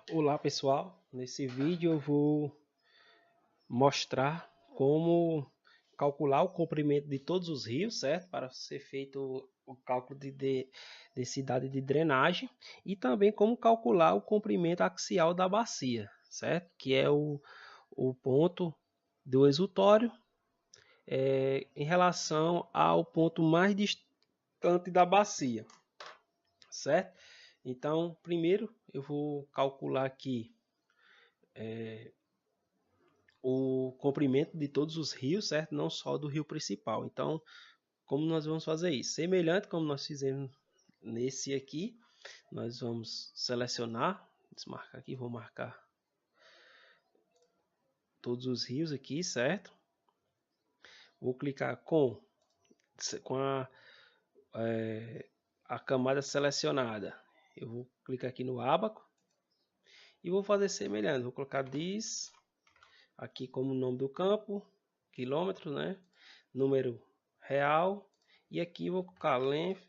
Olá pessoal, nesse vídeo eu vou mostrar como calcular o comprimento de todos os rios, certo? Para ser feito o cálculo de densidade de drenagem e também como calcular o comprimento axial da bacia, certo? Que é o ponto do exutório em relação ao ponto mais distante da bacia, certo? Então, primeiro eu vou calcular aqui o comprimento de todos os rios, certo? Não só do rio principal. Então, como nós vamos fazer isso? Semelhante como nós fizemos nesse aqui, nós vamos selecionar, desmarcar aqui, vou marcar todos os rios aqui, certo? Vou clicar com a camada selecionada. Eu vou clicar aqui no ábaco e vou fazer semelhante. Vou colocar this aqui como nome do campo, quilômetros, né? Número real. E aqui vou colocar length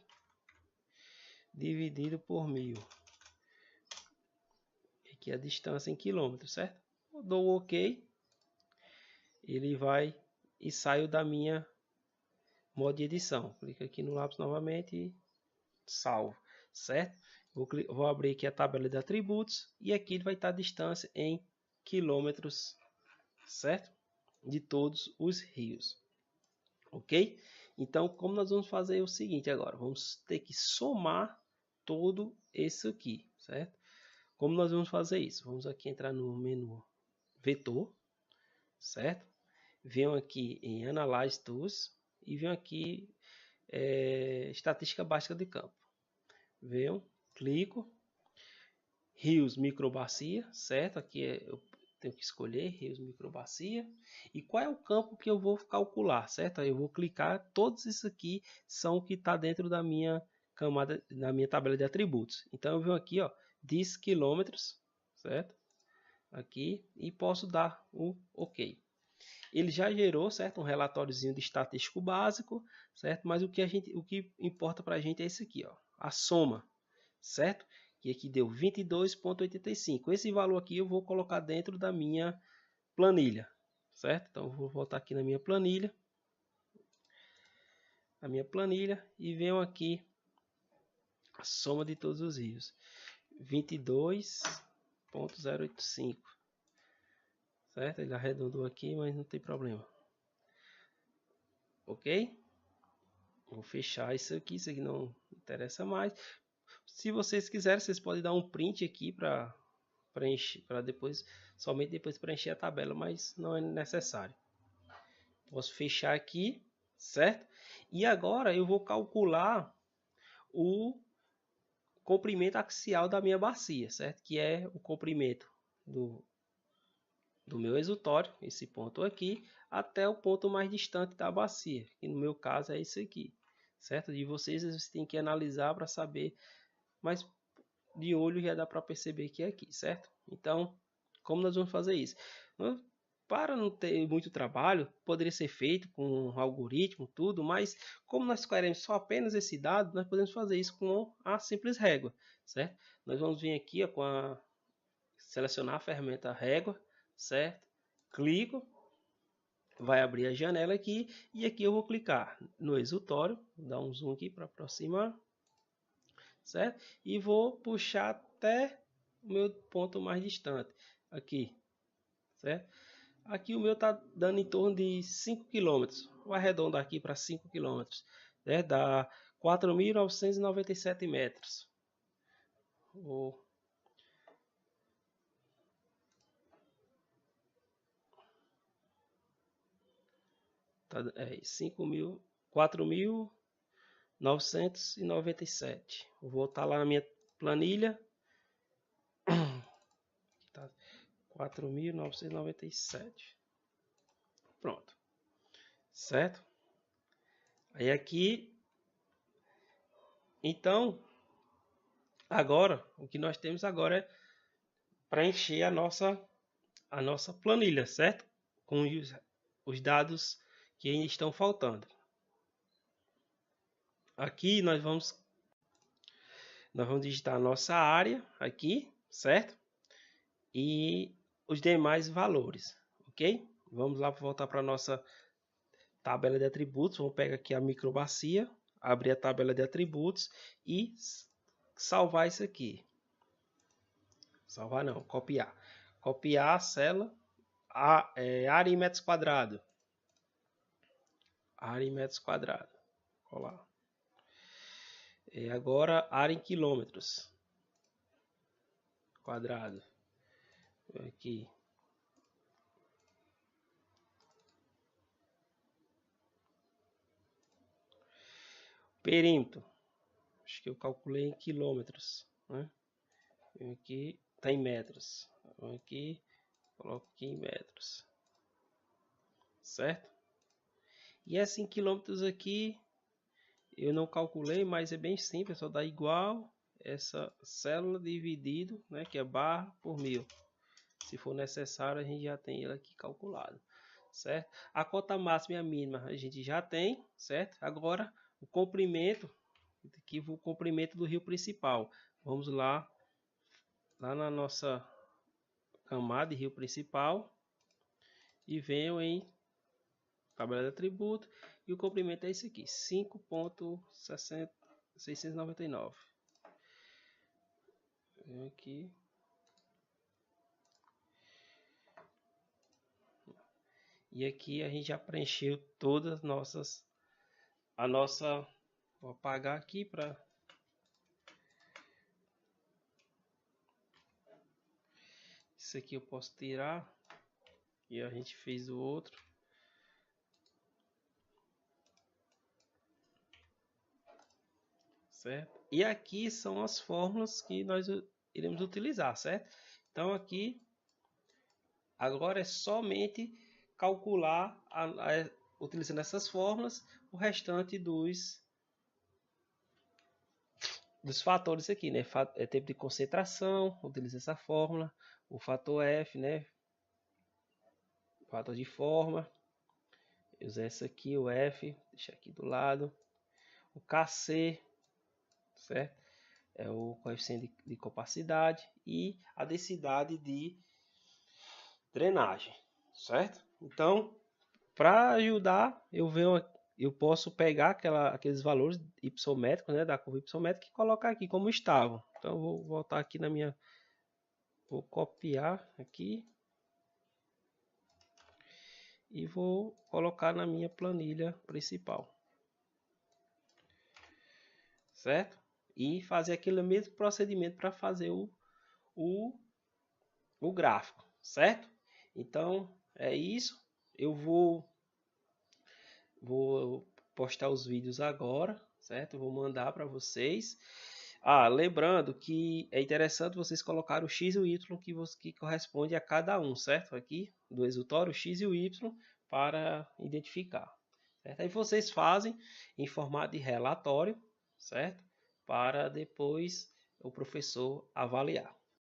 dividido por 1000. Aqui é a distância em quilômetros, certo? Eu dou o OK. Ele vai e saio da minha modo de edição. Clico aqui no lápis novamente e salvo, certo? Vou abrir aqui a tabela de atributos e aqui vai estar a distância em quilômetros, certo? De todos os rios, ok? Então, como nós vamos fazer o seguinte agora? Vamos ter que somar todo isso aqui, certo? Como nós vamos fazer isso? Vamos aqui entrar no menu vetor, certo? Venho aqui em Analyze Tools e venho aqui estatística básica de campo. Venho, clico, rios microbacia, certo? Aqui eu tenho que escolher rios microbacia. E qual é o campo que eu vou calcular, certo? Aí eu vou clicar, todos isso aqui são o que está dentro da minha camada, da minha tabela de atributos. Então eu venho aqui, ó, 10 quilômetros, certo? Aqui e posso dar o OK. Ele já gerou, certo, um relatóriozinho de estatístico básico, certo? Mas o que importa para a gente é esse aqui, ó, a soma, certo? Que aqui deu 22,85. Esse valor aqui eu vou colocar dentro da minha planilha, certo? Então eu vou voltar aqui na minha planilha e venho aqui a soma de todos os rios, 22,085. Certo? Ele arredondou aqui, mas não tem problema. Ok? Vou fechar isso aqui não interessa mais. Se vocês quiserem, vocês podem dar um print aqui para preencher, para depois, somente depois preencher a tabela, mas não é necessário. Posso fechar aqui, certo? E agora eu vou calcular o comprimento axial da minha bacia, certo? Que é o comprimento do meu exutório, esse ponto aqui, até o ponto mais distante da bacia, que no meu caso é isso aqui, certo? De vocês têm que analisar para saber, mas de olho já dá para perceber que é aqui, certo? Então, como nós vamos fazer isso? Para não ter muito trabalho, poderia ser feito com um algoritmo, tudo, mas como nós queremos só apenas esse dado, nós podemos fazer isso com a simples régua, certo? Nós vamos vir aqui ó, selecionar a ferramenta régua, certo? Clico, vai abrir a janela aqui e aqui eu vou clicar no exutório, vou dar um zoom aqui para aproximar, certo? E vou puxar até o meu ponto mais distante, aqui, certo? Aqui o meu está dando em torno de 5 km, vou arredondar aqui para 5 km, né? Dá 4.997 metros. Vou 4.997. Vou voltar lá na minha planilha. Tá, 4.997. Pronto. Certo? Aí aqui, então, agora, o que nós temos agora é preencher a nossa planilha, certo? Com os dados que ainda estão faltando. Aqui nós vamos digitar a nossa área aqui, certo? e os demais valores, ok? Vamos lá voltar para a nossa tabela de atributos. Vamos pegar aqui a microbacia, abrir a tabela de atributos e salvar isso aqui. Salvar não, copiar. Copiar a célula, área em metros quadrados. Área em metros quadrados. Olha lá. E agora área em quilômetros quadrado. Aqui. Perímetro. Acho que eu calculei em quilômetros, né? Aqui está em metros. Aqui, coloco aqui em metros. Certo? E essa em quilômetros aqui, eu não calculei, mas é bem simples. Só dá igual essa célula dividido, né? Que é barra por 1000. Se for necessário, a gente já tem ele aqui calculado. Certo? A cota máxima e a mínima a gente já tem, certo? Agora, o comprimento, aqui o comprimento do rio principal. Vamos lá na nossa camada de rio principal e venho em tabela de atributo e o comprimento é esse aqui, 5.699. Venho aqui. E aqui a gente já preencheu todas as nossas, vou apagar aqui para isso aqui eu posso tirar e a gente fez o outro. Certo? E aqui são as fórmulas que nós iremos utilizar, certo? Então aqui agora é somente calcular utilizando essas fórmulas o restante dos fatores aqui, né? Tempo de concentração, utiliza essa fórmula, o fator F, né? Fator de forma, usar essa aqui, o F, deixa aqui do lado, o Kc, certo? É o coeficiente de compacidade e a densidade de drenagem, certo? Então, para ajudar, eu posso pegar aqueles valores hipossométricos, né, da curva hipossométrica e colocar aqui como estavam. Então, eu vou voltar aqui vou copiar aqui e vou colocar na minha planilha principal, certo? E fazer aquele mesmo procedimento para fazer o gráfico, certo? Então, é isso. Eu vou postar os vídeos agora, certo? Vou mandar para vocês. Lembrando que é interessante vocês colocar o x e o y que corresponde a cada um, certo? Aqui do exutório, o x e o y para identificar. Certo? Aí vocês fazem em formato de relatório, certo? Para depois o professor avaliar.